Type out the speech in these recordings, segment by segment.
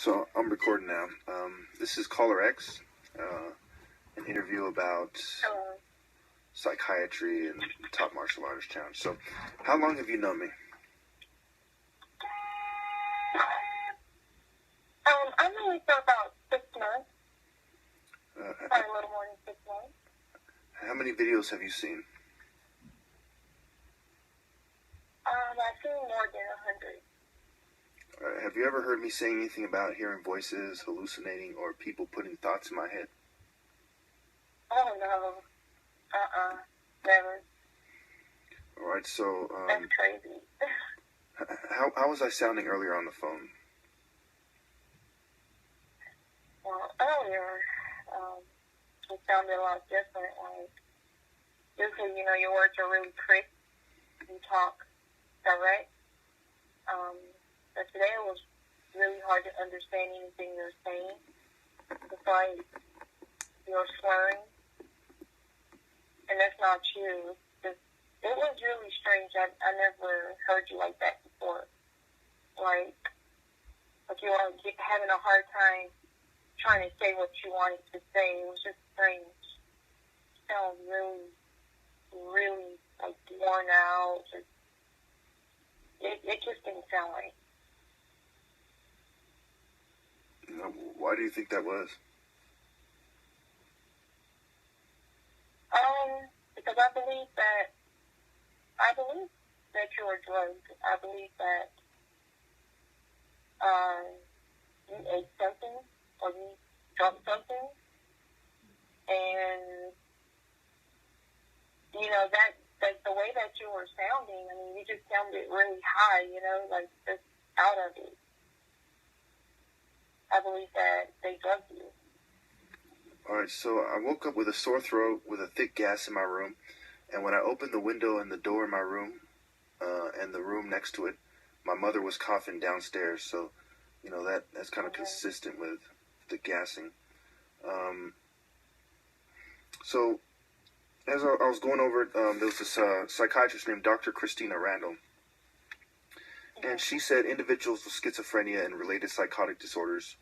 So I'm recording now. This is Caller X, an interview about Hello. psychiatry and top martial artist challenge. So, how long have you known me? I've known you for about 6 months. Uh, Probably a little more than 6 months. how many videos have you seen? I've seen more than 100. Have you ever heard me saying anything about hearing voices, hallucinating, or people putting thoughts in my head? Oh, no. Never. All right. So, That's crazy. how was I sounding earlier on the phone? Well, earlier, it sounded a lot different. Like, usually, your words are really crisp. You talk direct. But today it was really hard to understand anything you were saying. It's like you're slurring. And that's not you. It was really strange. I never heard you like that before. Like you are having a hard time trying to say what you wanted to say. It was just strange. It sounded really, really like worn out. It just didn't sound right. Why do you think that was? Because I believe that you were drugged. I believe that you ate something or you drunk something, and that the way that you were sounding. I mean, you just sounded really high. Like just out of it. I believe that they drugged you. Alright, so I woke up with a sore throat, with a thick gas in my room, and when I opened the window and the door in my room, and the room next to it, my mother was coughing downstairs, so, that's kind of consistent with the gassing. So, as I was going over it, there was this psychiatrist named Dr. Christina Randall, and she said individuals with schizophrenia and related psychotic disorders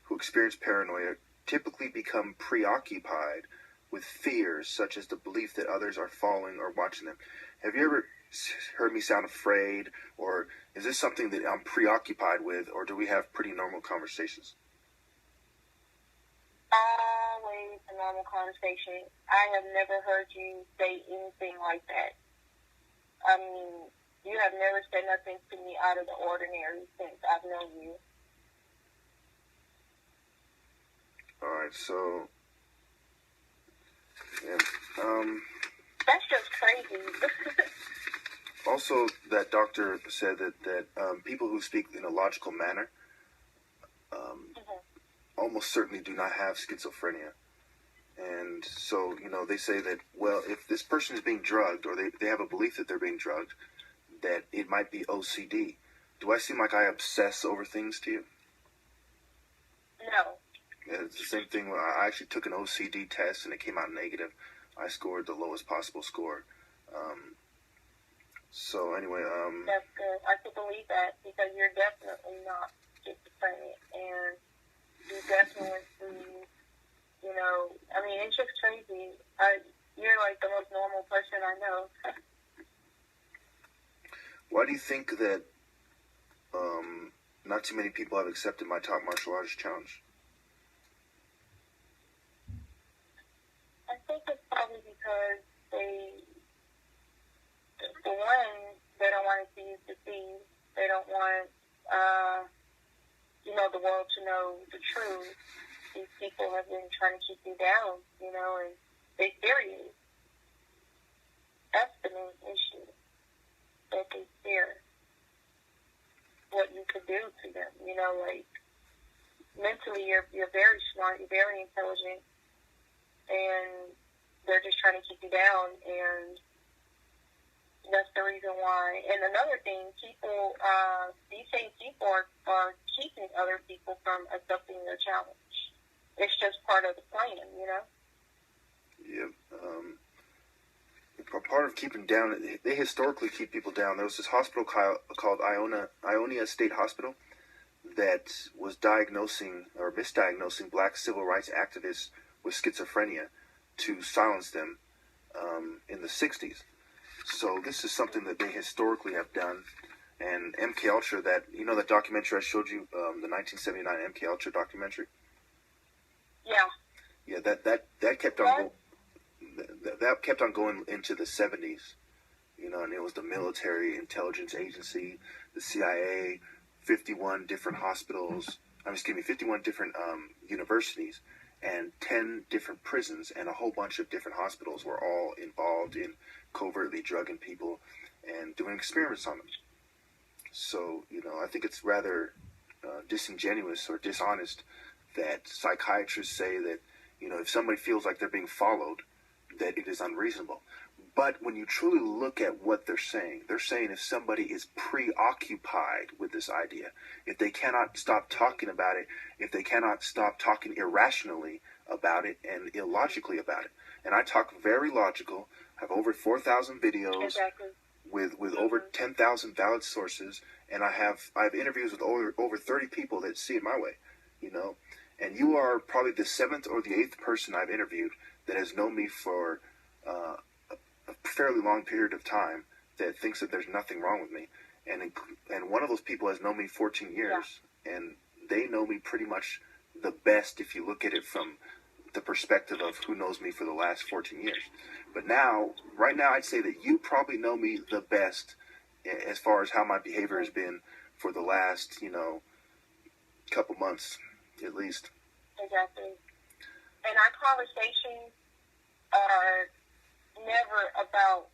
who experience paranoia typically become preoccupied with fears such as the belief that others are following or watching them. Have you ever heard me sound afraid, or is this something that I'm preoccupied with, or do we have pretty normal conversations? Always a normal conversation. I have never heard you say anything like that. I mean, you have never said nothing to me out of the ordinary since I've known you. Alright, so, yeah, that's just crazy. Also, that doctor said that people who speak in a logical manner almost certainly do not have schizophrenia. And so, they say that, well, if this person is being drugged, or they have a belief that they're being drugged, that it might be OCD. Do I seem like I obsess over things to you? No. Yeah, it's the same thing. I actually took an OCD test, and it came out negative. I scored the lowest possible score. So anyway, that's good. I could believe that because you're definitely not schizophrenic, and you definitely went through. I mean, it's just crazy. You're like the most normal person I know. Why do you think that not too many people have accepted my top martial artist challenge? I think it's probably because for one, they don't want to see you succeed. They don't want, the world to know the truth. These people have been trying to keep you down, and they're serious. That's the main issue. That they fear what you could do to them. Like mentally, you're very smart, you're very intelligent, and they're just trying to keep you down, and that's the reason why. And another thing, these same people are keeping other people from accepting their challenge. It's just part of the plan, Yeah. Part of keeping down, they historically keep people down. There was this hospital called Ionia State Hospital, that was diagnosing or misdiagnosing black civil rights activists with schizophrenia to silence them in the 60s. So this is something that they historically have done. And MK Ultra, that, you know, the documentary I showed you, the 1979 MK Ultra documentary. Yeah. Yeah, that kept on that kept on going into the 70s. You know, and it was the military intelligence agency, the CIA, 51 different hospitals. 51 different universities, and 10 different prisons, and a whole bunch of different hospitals were all involved in covertly drugging people and doing experiments on them. So, you know, I think it's rather disingenuous or dishonest that psychiatrists say that, you know, if somebody feels like they're being followed, that it is unreasonable. But when you truly look at what they're saying if somebody is preoccupied with this idea, if they cannot stop talking about it, if they cannot stop talking irrationally about it and illogically about it. And I talk very logical, have over 4,000 videos. Exactly. With over 10,000 valid sources, and I have interviews with over 30 people that see it my way, you know. And you are probably the 7th or the 8th person I've interviewed that has known me for a fairly long period of time that thinks that there's nothing wrong with me. And one of those people has known me 14 years, and they know me pretty much the best if you look at it from the perspective of who knows me for the last 14 years. But right now, I'd say that you probably know me the best as far as how my behavior has been for the last, you know, couple months, at least. Exactly. And our conversations are never about,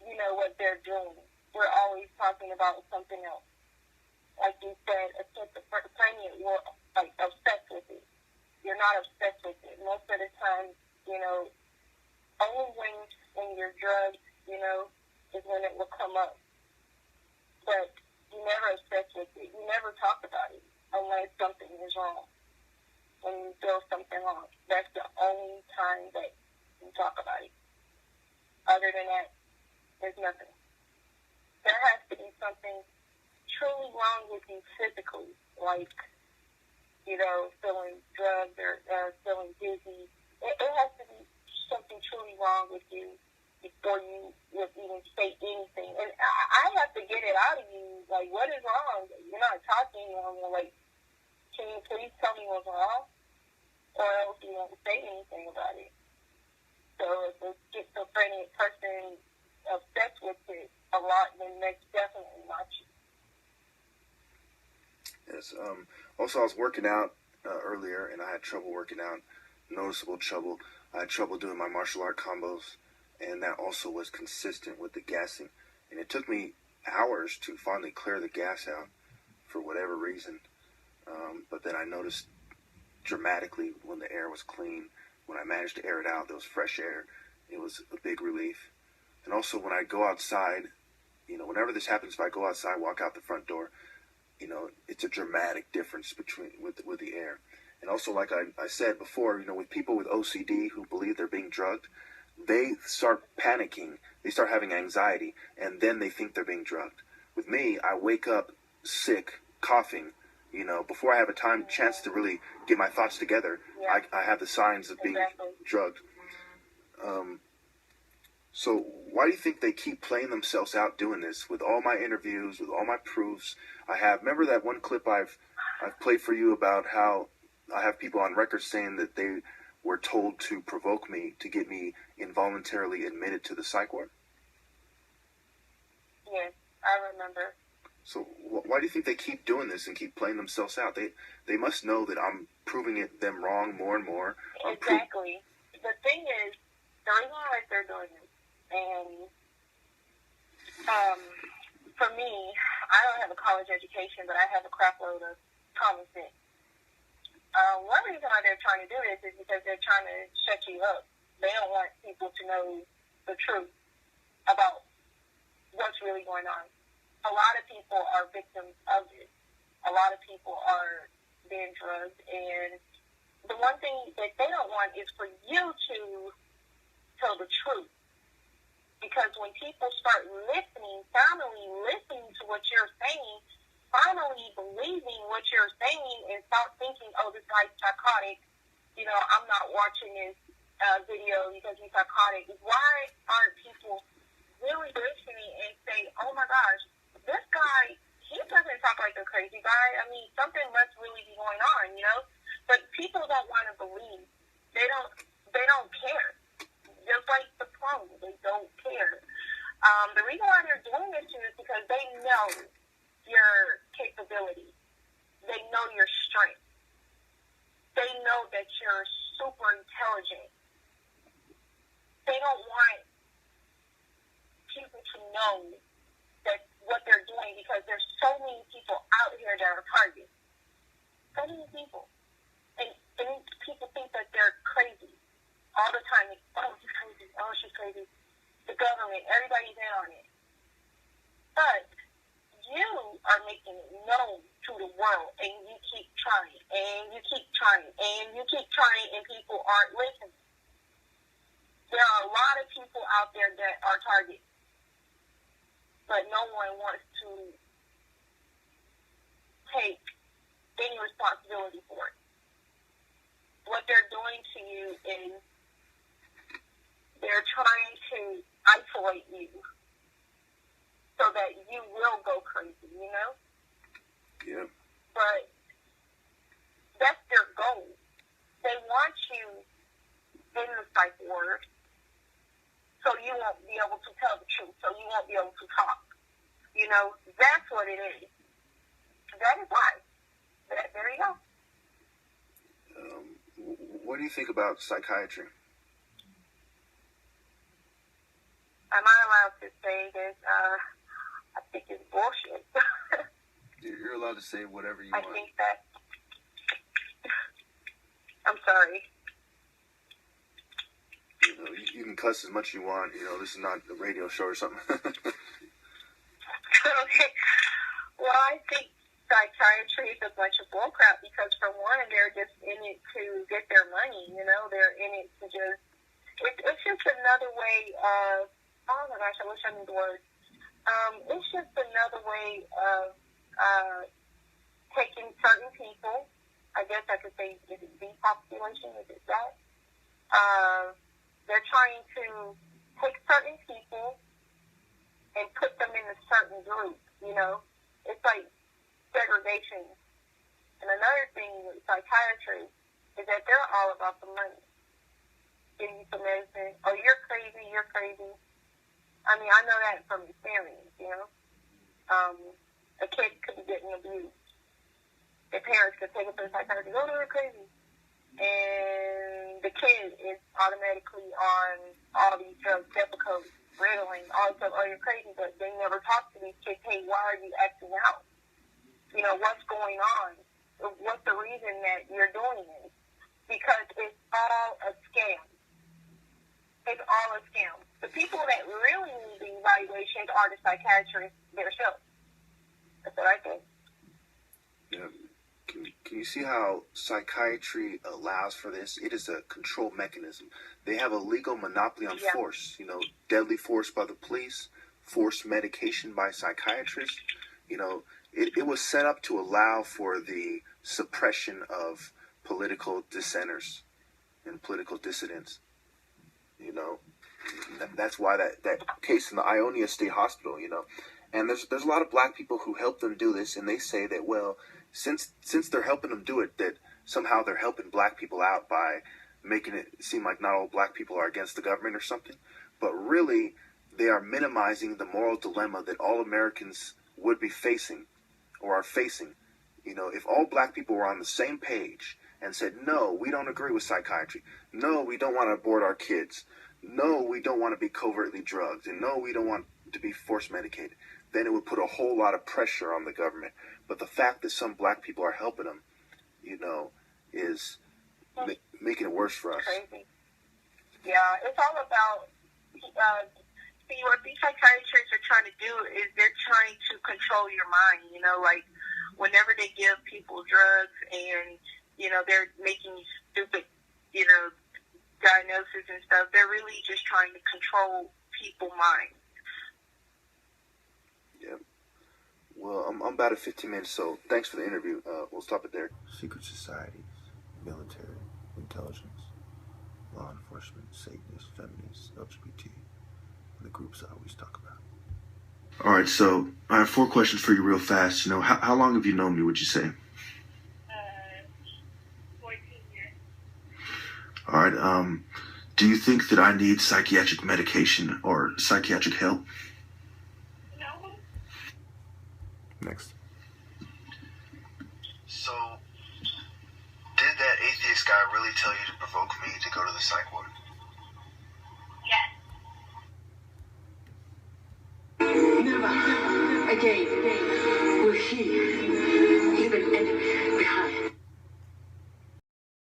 you know, what they're doing. We're always talking about something else. Like you said, a schizophrenia, you're like obsessed with it. You're not obsessed with it. Most of the time, you know, only when you're drugged, you know, is when it will come up. But you never obsess with it. You never talk about it unless something is wrong. When you feel something wrong, that's the only time that you talk about it. Other than that, there's nothing. There has to be something truly wrong with you physically, like, you know, feeling drugged or feeling dizzy. It has to be something truly wrong with you before you would even say anything. And I have to get it out of you, like, what is wrong? You're not talking, I'm like, can you please tell me what's wrong? Or else you won't say anything about it. So if a schizophrenic person obsessed with it a lot, then that's definitely not you. Yes. Also, I was working out earlier, and I had trouble working out, noticeable trouble. I had trouble doing my martial art combos, and that also was consistent with the gassing. And it took me hours to finally clear the gas out for whatever reason. But then I noticed dramatically when the air was clean, when I managed to air it out, there was fresh air. It was a big relief. And also when I go outside, you know, whenever this happens, if I go outside, walk out the front door, you know, it's a dramatic difference with the air. And also, like I said before, you know, with people with OCD who believe they're being drugged, they start panicking, they start having anxiety, and then they think they're being drugged. With me, I wake up sick, coughing, you know, before I have a chance to really get my thoughts together, I have the signs of being drugged. So why do you think they keep playing themselves out doing this? With all my interviews, with all my proofs, remember that one clip I've played for you about how I have people on record saying that they were told to provoke me to get me involuntarily admitted to the psych ward? Yes, I remember. So why do you think they keep doing this and keep playing themselves out? They must know that I'm proving them wrong more and more. Exactly. The thing is, the reason why they're doing this, and for me, I don't have a college education, but I have a crap load of common sense. One reason why they're trying to do this is because they're trying to shut you up. They don't want people to know the truth about what's really going on. A lot of people are victims of it. A lot of people are being drugged, and the one thing that they don't want is for you to tell the truth. Because when people start listening, finally listening to what you're saying, finally believing what you're saying and stop thinking, oh, this guy's psychotic. You know, I'm not watching this video because he's psychotic. Why aren't people really listening and say, oh my gosh, this guy, he doesn't talk like a crazy guy. I mean, something must really be going on, you know? But people don't want to believe. They don't care. Just like the clone, they don't care. The reason why they're doing this to you is because they know your capability. They know your strength. They know that you're super intelligent. They don't want people to know that what they're doing because there's so many people out here that are targets. So many people. And people think that they're crazy all the time. Like, oh, he's crazy. Oh, she's crazy. The government, everybody's in on it. But you are making it known to the world, and you keep trying, and you keep trying, and you keep trying, and people aren't listening. There are a lot of people out there that are targets, but no one wants to take any responsibility for it. What they're doing to you is they're trying to isolate you so that you will go crazy, you know? Yeah. But that's their goal. They want you in the psych ward so you won't be able to tell the truth, so you won't be able to talk. You know, that's what it is. That is why. There you go. What do you think about psychiatry? Am I allowed to say this? I think it's bullshit. You're allowed to say whatever you I want. think that... I'm sorry. You know, you can cuss as much as you want. You know, this is not a radio show or something. Okay. Well, I think psychiatry is a bunch of bullcrap because, for one, they're just in it to get their money. You know, they're in it to just... It's just another way of... Oh my gosh, I wish I knew the word. It's just another way of taking certain people. I guess I could say, is it depopulation? Is it that? They're trying to take certain people and put them in a certain group, you know? It's like segregation. And another thing with psychiatry is that they're all about the money. Give you some medicine. Oh, you're crazy, you're crazy. I mean, I know that from experience, you know? A kid could be getting abused. Their parents could take it to the psychiatrist, oh, they're crazy. And the kid is automatically on all these drugs, Depakote, Ritalin, all this stuff. Oh, you're crazy, but they never talk to these kids. Hey, why are you acting out? You know, what's going on? What's the reason that you're doing this? Because it's all a scam. It's all a scam. The people that really need the evaluation are the psychiatrists themselves. That's what I think. Yeah. Can you see how psychiatry allows for this? It is a control mechanism. They have a legal monopoly on force. You know, deadly force by the police, forced medication by psychiatrists. You know, it was set up to allow for the suppression of political dissenters and political dissidents. You know, that's why that case in the Ionia State Hospital, you know, and there's a lot of black people who help them do this, and they say that, well, since they're helping them do it, that somehow they're helping black people out by making it seem like not all black people are against the government or something. But really, they are minimizing the moral dilemma that all Americans would be facing or are facing. You know, if all black people were on the same page and said, no, we don't agree with psychiatry. No, we don't want to abort our kids. No, we don't want to be covertly drugged. And no, we don't want to be force medicated. Then it would put a whole lot of pressure on the government. But the fact that some black people are helping them, you know, is making it worse for us. Crazy. Yeah, it's all about, see, what these psychiatrists are trying to do is they're trying to control your mind, you know, like whenever they give people drugs and, you know, they're making stupid, you know, diagnoses and stuff, they're really just trying to control people's minds. Yeah. Well, I'm I'm about at 15 minutes, so thanks for the interview. We'll stop it there. Secret societies, military, intelligence, law enforcement, Satanists, feminists, LGBT, the groups I always talk about. All right, so I have 4 questions for you real fast. You know, how long have you known me, would you say? 14 years. All right, do you think that I need psychiatric medication or psychiatric help? No. Next. So, did that atheist guy really tell you to provoke me to go to the psych ward? Yes. Never again.